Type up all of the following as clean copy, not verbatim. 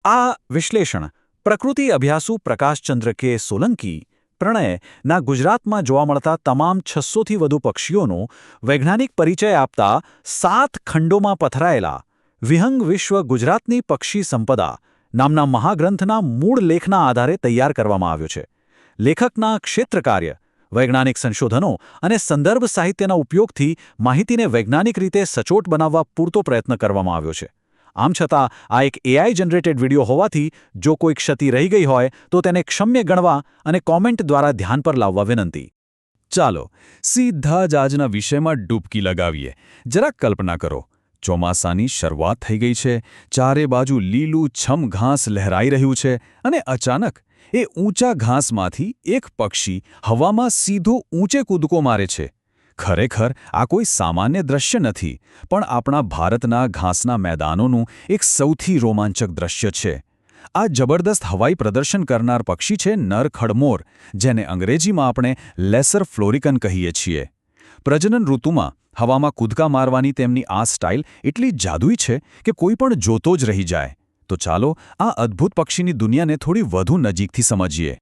આ વિશ્લેષણ પ્રકૃતિ અભ્યાસુ પ્રકાશચંદ્ર કે સોલંકી પ્રણયના ગુજરાતમાં જોવા મળતા તમામ 600થી વધુ પક્ષીઓનો વૈજ્ઞાનિક પરિચય આપતા 7 ખંડોમાં પથરાયેલા વિહંગ વિશ્વ ગુજરાતની પક્ષી સંપદા નામના મહાગ્રંથના મૂળ લેખના આધારે તૈયાર કરવામાં આવ્યો છે. લેખકના ક્ષેત્રકાર્ય, વૈજ્ઞાનિક સંશોધનો અને સંદર્ભ સાહિત્યના ઉપયોગથી માહિતીને વૈજ્ઞાનિક રીતે સચોટ બનાવવા પૂરતો પ્રયત્ન કરવામાં આવ્યો છે. આમ છતાં આ એક AI જનરેટેડ વિડીયો હોવાથી જો કોઈ ક્ષતિ રહી ગઈ હોય તો તેને ક્ષમ્ય ગણવા અને કોમેન્ટ દ્વારા ધ્યાન પર લાવવા વિનંતી. ચાલો સીધા જ આજના વિષયમાં ડૂબકી લગાવીએ. જરાક કલ્પના કરો, ચોમાસાની શરૂઆત થઈ ગઈ છે, ચારે બાજુ લીલું છમ ઘાસ લહેરાઈ રહ્યું છે અને અચાનક એ ઊંચા ઘાસમાંથી એક પક્ષી હવામાં સીધો ઊંચે કૂદકો મારે છે. ખરેખર આ કોઈ સામાન્ય દ્રશ્ય નથી, પણ આપણા ભારતના ઘાસના મેદાનોનું એક સૌથી રોમાંચક દ્રશ્ય છે. આ જબરદસ્ત હવાઈ પ્રદર્શન કરનાર પક્ષી છે નર ખડમોર, જેને અંગ્રેજીમાં આપણે લેસર ફ્લોરિકન કહીએ છીએ. પ્રજનન ઋતુમાં હવામાં કૂદકા મારવાની તેમની આ સ્ટાઇલ એટલી જાદુઈ છે કે કોઈ પણ જોતો જ રહી જાય. તો ચાલો આ અદ્ભુત પક્ષીની દુનિયાને થોડી વધુ નજીકથી સમજીએ.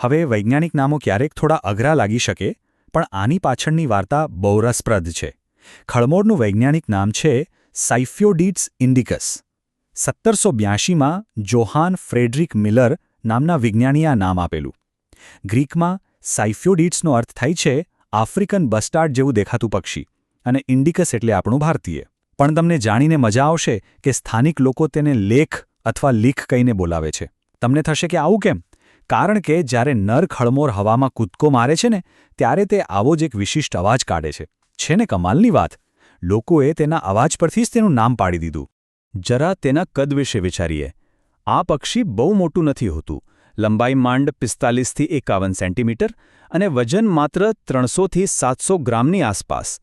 હવે વૈજ્ઞાનિક નામો ક્યારેક થોડા અઘરા લાગી શકે, પણ આની પાછળની વાર્તા બહુ રસપ્રદ છે. ખડમોરનું વૈજ્ઞાનિક નામ છે સાયફિયોડિડ્સ ઇન્ડિકસ. 1782માં જોહાન ફ્રેડરિક મિલર નામના વિજ્ઞાનીએ આ નામ આપેલું. ગ્રીકમાં સાયફિયોડિડ્સનો અર્થ થાય છે આફ્રિકન બસ્ટાર્ડ જેવું દેખાતું પક્ષી, અને ઇન્ડિકસ એટલે આપણું ભારતીય. પણ તમને જાણીને મજા આવશે કે સ્થાનિક લોકો તેને લેખ અથવા લીખ કહીને બોલાવે છે. તમને થશે કે આવું કેમ? કારણ કે જ્યારે નર ખડમોર હવામાં કૂદકો મારે છે ને, ત્યારે તે આવો જ એક વિશિષ્ટ અવાજ કાઢે છે. છે ને કમાલની વાત? લોકોએ તેના અવાજ પરથી જ તેનું નામ પાડી દીધું. જરા તેના કદ વિશે વિચારીએ. આ પક્ષી બહુ મોટું નથી હોતું. લંબાઈ માંડ 45થી 51 સેન્ટીમીટર અને વજન માત્ર 300થી 700 ગ્રામની આસપાસ.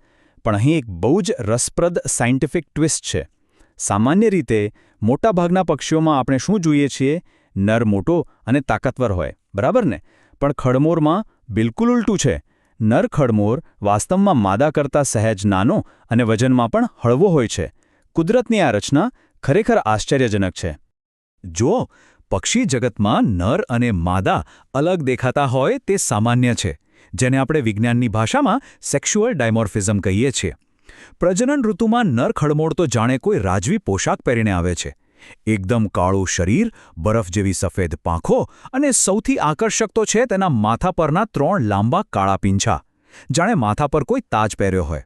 પણ અહીં એક બહુ જ રસપ્રદ સાયન્ટિફિક ટ્વિસ્ટ છે. સામાન્ય રીતે મોટાભાગના પક્ષીઓમાં આપણે શું જોઈએ છીએ? નર મોટો અને તાકાતવર હોય, બરાબર ને? પણ ખડમોરમાં બિલકુલ ઉલટું છે. નર ખડમોર વાસ્તવમાં માદા કરતાં સહેજ નાનો અને વજનમાં પણ હળવો હોય છે. કુદરતની આ રચના ખરેખર આશ્ચર્યજનક છે. જુઓ, પક્ષી જગતમાં નર અને માદા અલગ દેખાતા હોય તે સામાન્ય છે, જેને આપણે વિજ્ઞાનની ભાષામાં સેક્સ્યુઅલ ડાયમોર્ફિઝમ કહીએ છીએ. પ્રજનન ઋતુમાં નર ખડમોર તો જાણે કોઈ રાજવી પોશાક પહેરીને આવે છે. એકદમ કાળું શરીર, બરફ જેવી સફેદ પાંખો અને સૌથી આકર્ષક તો છે તેના માથા પરના 3 લાંબા કાળા પીંછા, જાણે માથા પર કોઈ તાજ પહેર્યો હોય.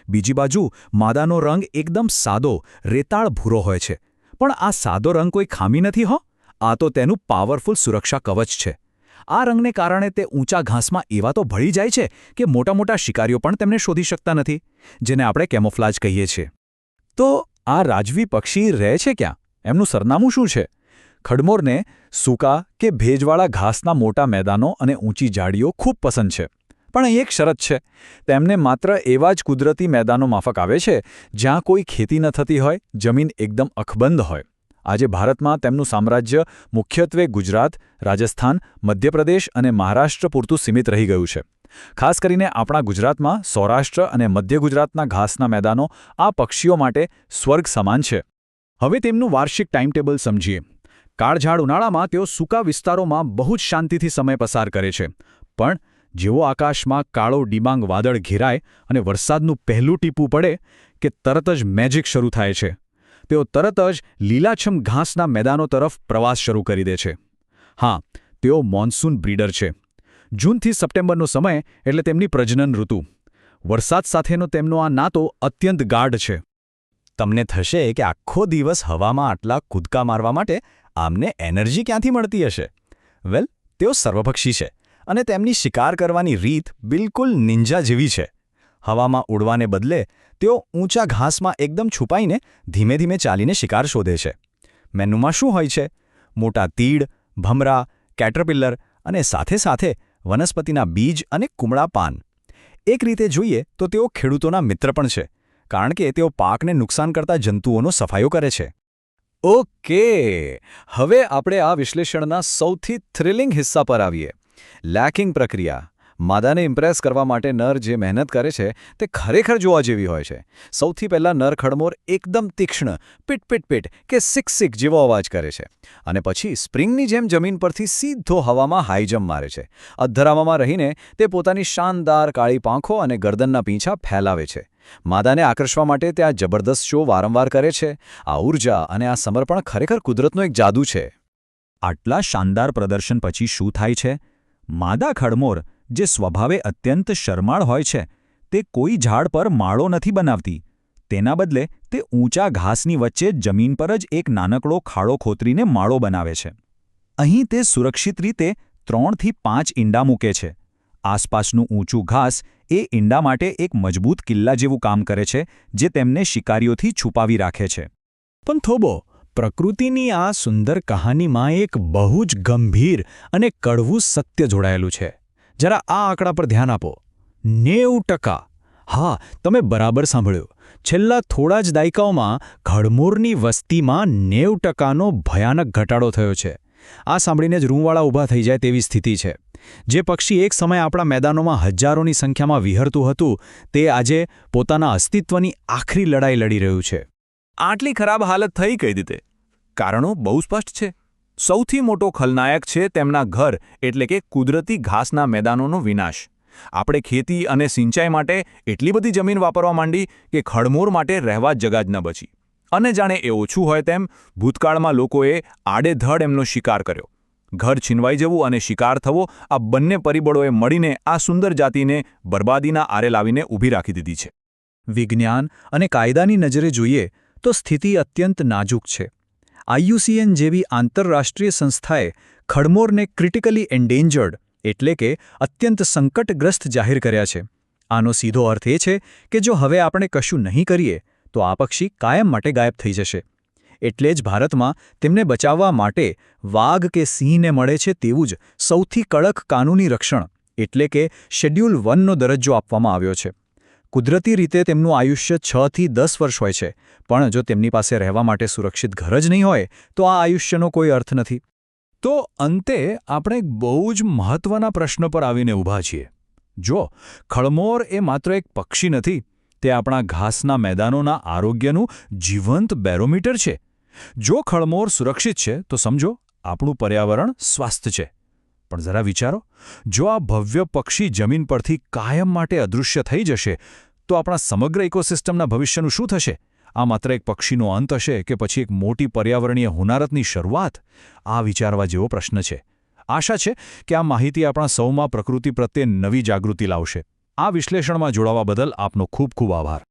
બીજી બાજુ માદાનો રંગ એકદમ સાદો રેતાળ ભૂરો હોય છે. પણ આ સાદો રંગ કોઈ ખામી નથી હો. આ તો તેનું પાવરફુલ સુરક્ષા કવચ છે. આ રંગને કારણે તે ઊંચા ઘાસમાં એવા તો ભળી જાય છે કે મોટા મોટા શિકારીઓ પણ તેમને શોધી શકતા નથી, જેને આપણે કેમોફ્લાજ કહીએ છીએ. તો આ રાજવી પક્ષી રહે છે ક્યાં? એમનું સરનામું શું છે? ખડમોરને સૂકા કે ભેજવાળા ઘાસના મોટા મેદાનો અને ઊંચી ઝાડીઓ ખૂબ પસંદ છે. પણ અહીં એક શરત છે. તેમને માત્ર એવા જ કુદરતી મેદાનો માફક આવે છે જ્યાં કોઈ ખેતી ન થતી હોય, જમીન એકદમ અકબંધ હોય. આજે ભારતમાં તેમનું સામ્રાજ્ય મુખ્યત્વે ગુજરાત, રાજસ્થાન, મધ્યપ્રદેશ અને મહારાષ્ટ્ર પૂરતું સીમિત રહી ગયું છે. ખાસ કરીને આપણા ગુજરાતમાં સૌરાષ્ટ્ર અને મધ્ય ગુજરાતના ઘાસના મેદાનો આ પક્ષીઓ માટે સ્વર્ગ સમાન છે. હવે તેમનું વાર્ષિક ટાઈમટેબલ સમજીએ. કાળઝાળ ઉનાળામાં તેઓ સૂકા વિસ્તારોમાં બહુ જ શાંતિથી સમય પસાર કરે છે. પણ જેવો આકાશમાં કાળો ડિબાંગ વાદળ ઘેરાય અને વરસાદનું પહેલું ટીપું પડે કે તરત જ મેજિક શરૂ થાય છે. તેઓ તરત જ લીલાછમ ઘાસના મેદાનો તરફ પ્રવાસ શરૂ કરી દે છે. હા, તેઓ મોન્સૂન બ્રીડર છે. જૂનથી સપ્ટેમ્બરનો સમય એટલે તેમની પ્રજનન ઋતુ. વરસાદ સાથેનો તેમનો આ નાતો અત્યંત ગાઢ છે. તમને થશે કે આખો દિવસ હવામાં આટલા કૂદકા મારવા માટે આમને એનર્જી ક્યાંથી મળતી હશે? વેલ, તેઓ સર્વભક્ષી છે અને તેમની શિકાર કરવાની રીત બિલકુલ નિંજા જેવી છે. હવામાં ઉડવાને બદલે તેઓ ઊંચા ઘાસમાં એકદમ છુપાઈને ધીમે ધીમે ચાલીને શિકાર શોધે છે. મેનુમાં શું હોય છે? મોટા તીડ, ભમરા, કેટરપિલ્લર અને સાથે સાથે વનસ્પતિના બીજ અને કુમળા પાન. એક રીતે જોઈએ તો તેઓ ખેડૂતોના મિત્ર પણ છે, કારણ કે તેઓ પાકને નુકસાન કરતા જંતુઓનો સફાયો કરે છે. ઓકે, હવે આપણે આ વિશ્લેષણના સૌથી થ્રિલિંગ હિસ્સા પર આવીએ. લેકિંગ પ્રક્રિયા. માદાને ઇમ્પ્રેસ કરવા માટે નર જે મહેનત કરે છે તે ખરેખર જોવા જેવી હોય છે. સૌથી પહેલાં નર ખડમોર એકદમ તીક્ષ્ણ પીટ પીટ પીટ કે સિક સિક જેવો અવાજ કરે છે અને પછી સ્પ્રિંગની જેમ જમીન પરથી સીધો હવામાં હાઈજમ્પ મારે છે. અધ્ધરામામાં રહીને તે પોતાની શાનદાર કાળી પાંખો અને ગરદનના પીંછા ફેલાવે છે. માદાને આકર્ષવા માટે તે આ જબરદસ્ત શો વારંવાર કરે છે. આ ઊર્જા અને આ સમર્પણ ખરેખર કુદરતનો એક જાદુ છે. આટલા શાનદાર પ્રદર્શન પછી શું થાય છે? માદા ખડમોર, જે સ્વભાવે અત્યંત શરમાળ હોય છે, તે કોઈ ઝાડ પર માળો નથી બનાવતી. તેના બદલે તે ઊંચા ઘાસની વચ્ચે જમીન પર જ એક નાનકડો ખાડો ખોતરીને માળો બનાવે છે. અહીં તે સુરક્ષિત રીતે 3 થી 5 ઈંડા મૂકે છે. આસપાસનું ઊંચું ઘાસ એ ઈંડા માટે એક મજબૂત કિલ્લા જેવું કામ કરે છે, જે તેમને શિકારીઓથી છુપાવી રાખે છે. પણ થોબો, પ્રકૃતિની આ સુંદર કહાનીમાં એક બહુ જ ગંભીર અને કડવું સત્ય જોડાયેલું છે. જરા આ આંકડા પર ધ્યાન આપો. 90%! હા, તમે બરાબર સાંભળ્યું. છેલ્લા થોડા જ દાયકાઓમાં ખડમોરની વસ્તીમાં 90%નો ભયાનક ઘટાડો થયો છે. આ સાંભળીને જ રૂંવાળા ઊભા થઈ જાય તેવી સ્થિતિ છે. જે પક્ષી એક સમય આપણા મેદાનોમાં હજારોની સંખ્યામાં વિહરતું હતું, તે આજે પોતાના અસ્તિત્વની આખરી લડાઈ લડી રહ્યું છે. આટલી ખરાબ હાલત થઈ કઈ રીતે? કારણો બહુ સ્પષ્ટ છે. સૌથી મોટો ખલનાયક છે તેમના ઘર એટલે કે કુદરતી ઘાસના મેદાનોનો વિનાશ. આપણે ખેતી અને સિંચાઈ માટે એટલી બધી જમીન વાપરવા માંડી કે ખડમોર માટે રહેવા જગા જ ન બચી. અને જાણે એ ઓછું હોય તેમ ભૂતકાળમાં લોકોએ આડેધડ એમનો શિકાર કર્યો. ઘર છીનવાઈ જવું અને શિકાર થવો, આ બંને પરિબળોએ મળીને આ સુંદર જાતિને બરબાદીના આરે લાવીને ઊભી રાખી દીધી છે. વિજ્ઞાન અને કાયદાની નજરે જોઈએ તો સ્થિતિ અત્યંત નાજુક છે. IUCN જેવી આંતરરાષ્ટ્રીય સંસ્થાએ ખડમોરને ક્રિટિકલી એન્ડેન્જર્ડ એટલે કે અત્યંત સંકટગ્રસ્ત જાહેર કર્યા છે. આનો સીધો અર્થ એ છે કે જો હવે આપણે કશું નહીં કરીએ તો આ પક્ષી કાયમ માટે ગાયબ થઈ જશે. એટલે જ ભારતમાં તેમને બચાવવા માટે વાઘ કે સિંહને મળે છે તેવું જ સૌથી કડક કાનૂની રક્ષણ એટલે કે શેડ્યુલ 1નો દરજ્જો આપવામાં આવ્યો છે. કુદરતી રીતે તેમનું આયુષ્ય 6 થી 10 વર્ષ હોય છે, પણ જો તેમની પાસે રહેવા માટે સુરક્ષિત ઘર જ નહીં હોય તો આ આયુષ્યનો કોઈ અર્થ નથી. તો અંતે આપણે એક બહુ જ મહત્વના પ્રશ્ન પર આવીને ઊભા છીએ. જો ખડમોર એ માત્ર એક પક્ષી નથી, તે આપણા ઘાસના મેદાનોના આરોગ્યનું જીવંત બેરોમીટર છે. જો ખડમોર સુરક્ષિત છે તો સમજો આપણું પર્યાવરણ સ્વસ્થ છે. પણ જરા વિચારો, જો આ ભવ્ય પક્ષી જમીન પરથી કાયમ માટે અદૃશ્ય થઈ જશે તો આપણા સમગ્ર ઇકોસિસ્ટમના ભવિષ્યનું શું થશે? આ માત્ર એક પક્ષીનો અંત હશે કે પછી એક મોટી પર્યાવરણીય હોનારતની શરૂઆત? આ વિચારવા જેવો પ્રશ્ન છે. આશા છે કે આ માહિતી આપણા સૌમાં પ્રકૃતિ પ્રત્યે નવી જાગૃતિ લાવશે. આ વિશ્લેષણમાં જોડાવા બદલ આપનો ખૂબ ખૂબ આભાર.